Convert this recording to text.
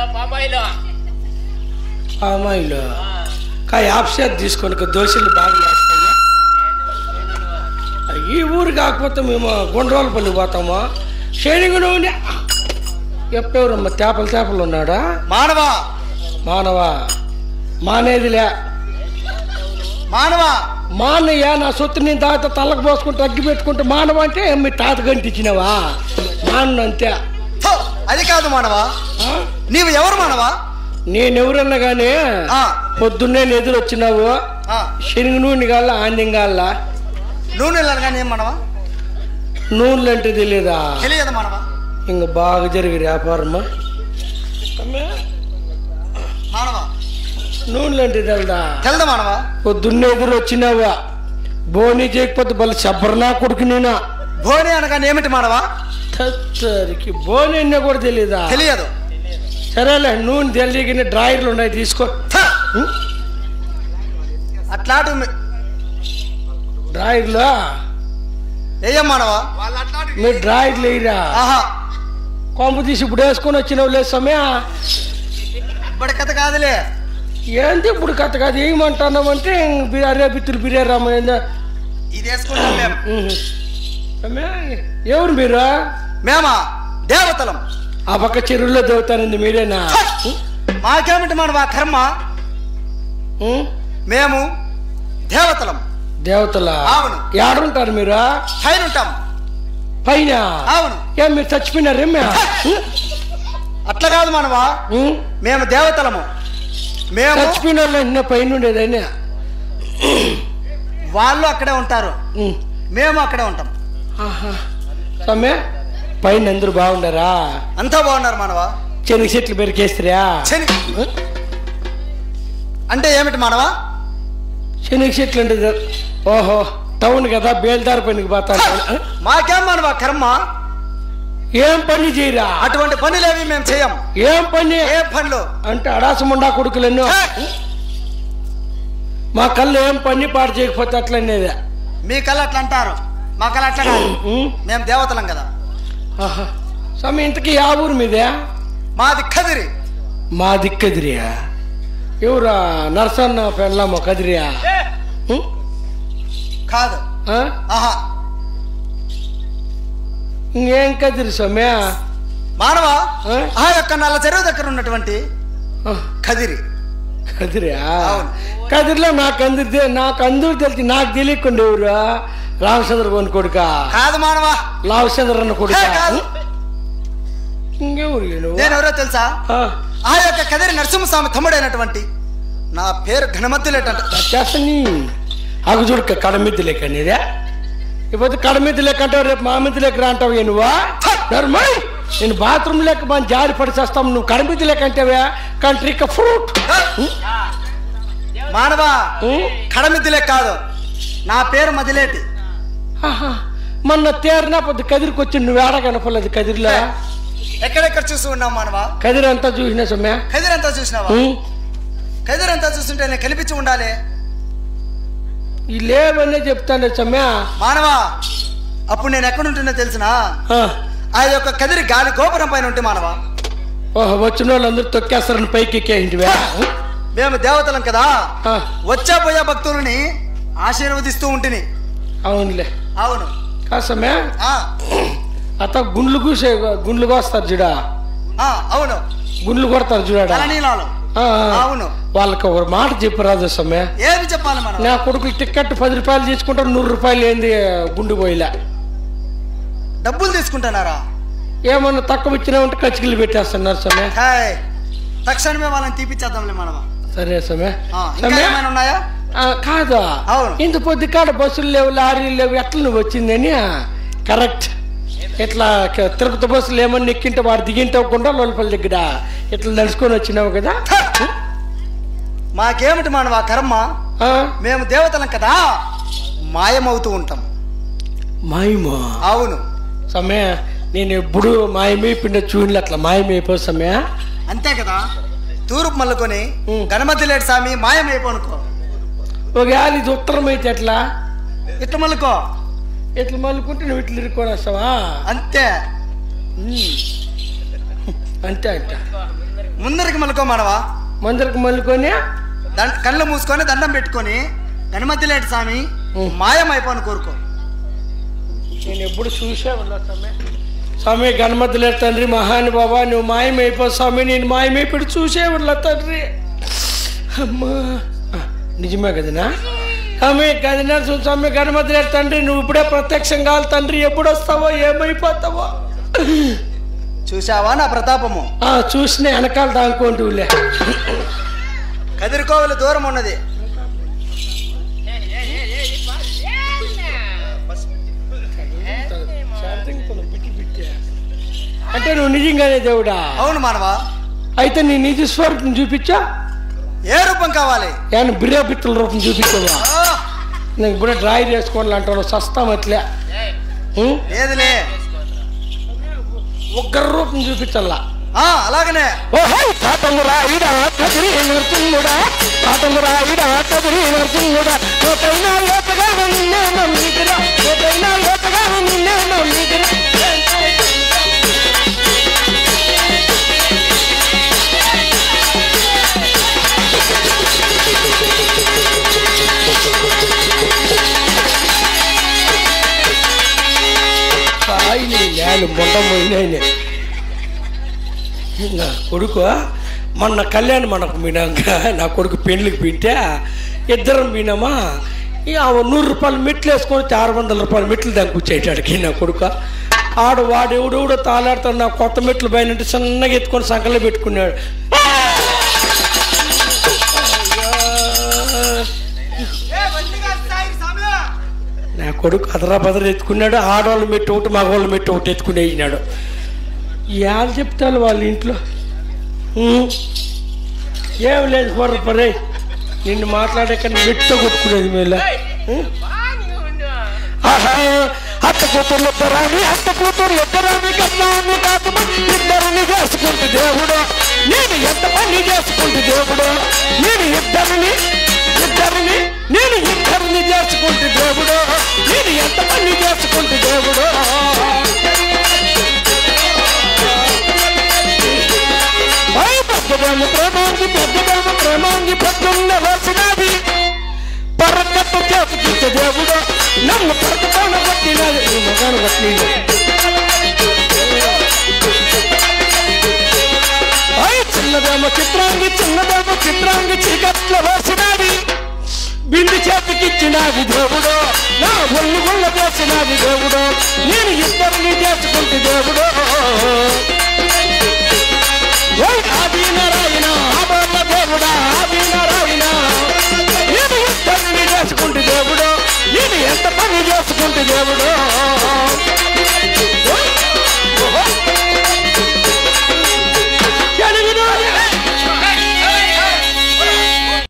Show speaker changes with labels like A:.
A: Palm oil యాప్షేర్ తీసుకొని దోశలు బాగా వేస్తాయి. ఈ ఊరు కాకపోతే మేము గుండ్రోలపల్లి పోతాము. షేరింగ్ నూనె ఎప్పుడెవరమ్మా తేపలు ఉన్నాడా? మానవా మానేదిలే మానయ్య. నా సొత్తు నేను తాత తలకు పోసుకుంటూ అగ్గి పెట్టుకుంటూ మానవ అంటే మీ తాత గంటిచ్చినావా? మానను అంతే.
B: అది కాదు మానవా, నీవు ఎవరు మానవా?
A: నేనెవరన్నా గానీ పొద్దున్నే ఎదురు వచ్చినావు. శనగ నూనె కాళ్ళ ఆంద్యం కాళ్ళ
B: నూనె కానీ మానవా?
A: నూనెలు అంటే తెలియదా?
B: తెలియదు మానవా.
A: ఇంక బాగా జరిగి వ్యాపారమా
B: మానవా?
A: నూనెలు అంటే
B: తెలదా మానవా?
A: పొద్దున్నే ఎదురు వచ్చినావా? బోని చేయకపోతే బలి శబ్బరనా కొడుకు నేనా?
B: బోని అనగానే ఏమిటి మానవా?
A: తచ్చరికి బోని అన్నా కూడా తెలియదా?
B: తెలియదు.
A: సరేలే, నూనె తెలియని డ్రాయర్లు ఉన్నాయి తీసుకో.
B: అట్లాంటి
A: డ్రాయర్లో
B: మానవా?
A: మీరు డ్రాయర్లు వేయరా? కొంపు తీసి ఇప్పుడు వేసుకొని వచ్చినావు లేదు సమయా?
B: ఇప్పుడు కథ కాదులే.
A: ఏంటి ఇప్పుడు కథ కాదు? ఏమంటున్నామంటే బిత్తులు బిర్యారమ్మ
B: ఇది వేసుకుంటాం
A: సమయా. ఎవరు మీరు?
B: మేమా దేవతలం.
A: ఆ పక్క చెరువుల్లో దేవతానంది మీరేనా?
B: మాకేమిటి మానవా కర్మ? మేము దేవతలం.
A: దేవతలా?
B: అవును.
A: ఏడుంటారు మీరు?
B: పైన ఉంటాం.
A: పైన?
B: అవును.
A: ఏం మీరు చచ్చిపోయినారేమే?
B: అట్లా కాదు మానవా, మేము దేవతలము. మేము
A: చచ్చిపోయిన వాళ్ళు పైన ఉండేదైనా
B: వాళ్ళు అక్కడే ఉంటారు, మేము అక్కడే ఉంటాం.
A: సమ్మె పైన అందరూ బాగుండారా?
B: అంతా బాగున్నారు మానవా.
A: శనగ చెట్లు పెరికేస్తారా?
B: అంటే ఏమిటి మానవా?
A: శనగ చెట్లు అంటే ఓహో టౌన్ కదా, బేల్దారి పనికి పోతా.
B: మాకేం మానవా కర్మ?
A: ఏం పని చేయరా?
B: అటువంటి పనులేవి మేము చేయం.
A: ఏం పని?
B: ఏం పనులు
A: అంటే అడాసముండా కొడుకులెన్నో. మా కళ్ళు ఏం పని పాటు చేయకపోతే అట్లనేది.
B: మీ కళ్ళు అట్లా అంటారు, మా కళ్ళు అట్లా కాదు. మేము దేవతలం కదా.
A: స్వామి ఇంతకీ ఆ ఊరు మీదే?
B: మాది కదిరి.
A: మాది కదిరియా? ఎవరా? నర్సన్న పెళ్ళమ్మ కదిరియా?
B: కాదు.
A: ఇంకేం కదిరి స్వామి?
B: మానవా ఆ యొక్క నల్ల చెరువు దగ్గర ఉన్నటువంటి కదిరి.
A: కదిరియా? కదిరిలో నాకు అందరూ తెలిసి నాకు తెలియకుండా ఎవరు? రామచంద్ర కోని కొడుక?
B: కాదు మానవా,
A: రామచంద్రన్న కొడుక. ఇంకెవరు?
B: నేనెవరో తెలుసా? ఆ యొక్క కదిరి నరసింహస్వామి తమ్ముడైనటువంటి నా పేరు ఘనమద్దులేటంట.
A: చేస్తని అగు చూడక కడమిద్దు లేక నీదే. ఇప్పుడు కడమిద్దు లెక్క అంటావు, రేపు మా మిద్దు లెక్క అంటావు. నువ్వా నేను బాత్రూమ్ లెక్క మనం జారి పడి చేస్తాం, నువ్వు కడమిద్దు లెక్క అంటావా? Country fruit.
B: మానవా కడమిద్దు లెక్క కాదు, నా పేరు మదిలేటి.
A: మొన్న తేరినా పొద్దు కదిరికి వచ్చి నువ్వు ఏడ కనపడలేదు కదిరిలో?
B: ఎక్కడెక్కడ చూసి ఉన్నావు మానవా?
A: కదిరి అంతా చూసినా సొమ్మె.
B: కదిరి అంతా చూసినావా? కదిరి అంతా చూస్తుంటే నేను కనిపించి ఉండాలి.
A: ఈ లేవనే చెప్తాను సొమ్మె.
B: మానవా అప్పుడు నేను ఎక్కడుంటున్నా తెలిసినా? ఆ యొక్క కదిరి గాలి గోపురం పైన ఉంటే మానవా.
A: ఓహో, వచ్చిన వాళ్ళందరూ తొక్కేస్తారని పైకి ఎక్కేంటివా?
B: మేము దేవతలం కదా, వచ్చా పోయే భక్తులని ఆశీర్వదిస్తూ ఉంటుంది.
A: అవునులే.
B: అవును
A: కాసమే అత గుండ్లు కోస్తారు చూడా?
B: అవును,
A: గుండ్లు కొడతారు చూడా?
B: అవును.
A: వాళ్ళకి ఒక మాట చెప్పరాదు సమ్మె.
B: ఏమి చెప్పాలి? మనం
A: నా కొడుకులు టికెట్ 10 రూపాయలు తీసుకుంటారు, 100 రూపాయలు ఏంది గుండు పోయిలా
B: డబ్బులు తీసుకుంటున్నారా?
A: ఏమన్నా తక్కువ ఇచ్చినామంటే కచ్చికలు పెట్టేస్తున్నారు సమ్మె.
B: తక్షణమే వాళ్ళని తీపిచ్చేద్దాంలే మనం.
A: సరే సమ్మె.
B: ఉన్నాయా?
A: కాదు, ఇంత పొద్దు కాడ బస్సులు లేవు, లారీలు లేవు, ఎట్లా నువ్వు వచ్చిందని? కరెక్ట్. ఇట్లా తిరుపతి బస్సులు ఏమన్నా ఎక్కింటే వాడు దిగింటవ్వకుండా లోపల దగ్గర ఇట్లా నడుచుకొని వచ్చినావు కదా.
B: మాకేమిటి మానవా కర్మ? మేము దేవతలం కదా, మాయమవుతూ ఉంటాం.
A: మాయమా?
B: అవును
A: సమ్మె. నేను ఎప్పుడు మాయమైపోయిన చూడలే, అట్లా మాయమైపో సమ్మె.
B: అంతే కదా, తూర్పు మల్లుకొని గణమతిలేటి స్వామి మాయమైపోనుకో.
A: ఒకవేళ ఇది ఉత్తరం అయితే ఎట్లా?
B: ఇట్లా మల్లుకో.
A: ఇట్లా మల్లుకుంటే నువ్వు ఇట్లా ఇరుక్కొని వస్తావా?
B: అంతే
A: అంతే అంట.
B: ముందరికి మలుకో మానవా.
A: ముందరికి మలుకొని
B: కళ్ళు మూసుకొని దండం పెట్టుకొని గణమతిలేటి స్వామి మాయమైపోను కోరుకో.
A: నేను ఎప్పుడు చూసే ఉన్నా స్వామి. స్వామి గణమతిలేటి తండ్రి మహానుభావ నువ్వు మాయమైపో స్వామి. నేను మాయమైపోయి చూసే ఉన్నా తండ్రి. అమ్మా నిజమే కదనా స్వామి? కదనా స్వామి గణమతిలేటి తండ్రి నువ్వు ఇప్పుడే ప్రత్యక్షం కావాలి తండ్రి. ఎప్పుడు వస్తావో ఏమైపోతావో.
B: చూసావా నా ప్రతాపము?
A: చూసిన వెనకాల దానుకోండిలే.
B: కదిరికోవలు దూరం ఉన్నది.
A: అంటే నువ్వు నిజంగానే దేవుడా?
B: అవును మానవా.
A: అయితే నీ నిజ స్వరూపం చూపించా.
B: ఏ రూపం కావాలి?
A: ఏమన్నా బిర్యాపిత్తుల రూపం చూపించావా? నేను ఇప్పుడు డ్రాయర్ వేసుకోవాలి అంటాడు సస్తామట్లే.
B: లేదులే
A: ఒక్కరి రూపం చూపించాలా?
B: అలాగనే.
A: మొండపోయినాయి నా కొడుకు. మొన్న కళ్యాణ మండపం పోయినాక నా కొడుకు పెళ్ళికి పోయింటే ఇద్దరం పోయినామా. 100 రూపాయలు మెట్లు వేసుకొని 600 రూపాయల మెట్లు దానికి కూర్చేటాడికి నా కొడుకు. వాడు ఎవడెవడో తాలాడుతాడు. నా కొత్త మెట్లు పైన చిన్నగా ఎత్తుకొని సంకల్లో పెట్టుకున్నాడు. నా కొడుకు అదరా బదర ఎత్తుకున్నాడు. ఆడవాళ్ళు మెట్టు ఒకటి మగవాళ్ళు మెట్టు ఒకటి ఎత్తుకుని అయినాడు. ఏళ్ళు చెప్తాను వాళ్ళ ఇంట్లో. ఏం లేదు పర్రే నిన్ను మాట్లాడాక మెట్టు కొట్టుకునేది మేళ. అత్త కూతురు ఇద్దరాని కన్నాను కాకమా ఇద్దరిని చేసుకుంటే దేవుడు. నేను ఎంత పని చేసుకుంటే దేవుడు. నేను ఇద్దరిని చేసుకుంటే దేవుడు. నేను ఎంత పని చేసుకుంటే దేవుడు. ప్రేమాంగి పొద్దున్న వచ్చినది పరకట్టు చేసుకుంటే దేవుడు. నన్ను పరకటాన పట్టినది మగాను పట్టినది. చిన్నదేమో చిత్రాంగి చీకట్లో వేసినది బిందు చేతికిచ్చినది దేవుడు. నా ఒళ్ళు గుళ్ళ చేసినది దేవుడు. నేను ఇద్దరిని చేసుకుంటే దేవుడు. ఆది నారాయణ ఆబోళ్ళ దేవుడా ఆది నారాయణ. నేను ఇద్దరిని చేసుకుంటే దేవుడు. నేను ఎంత పని చేసుకుంటే దేవుడు.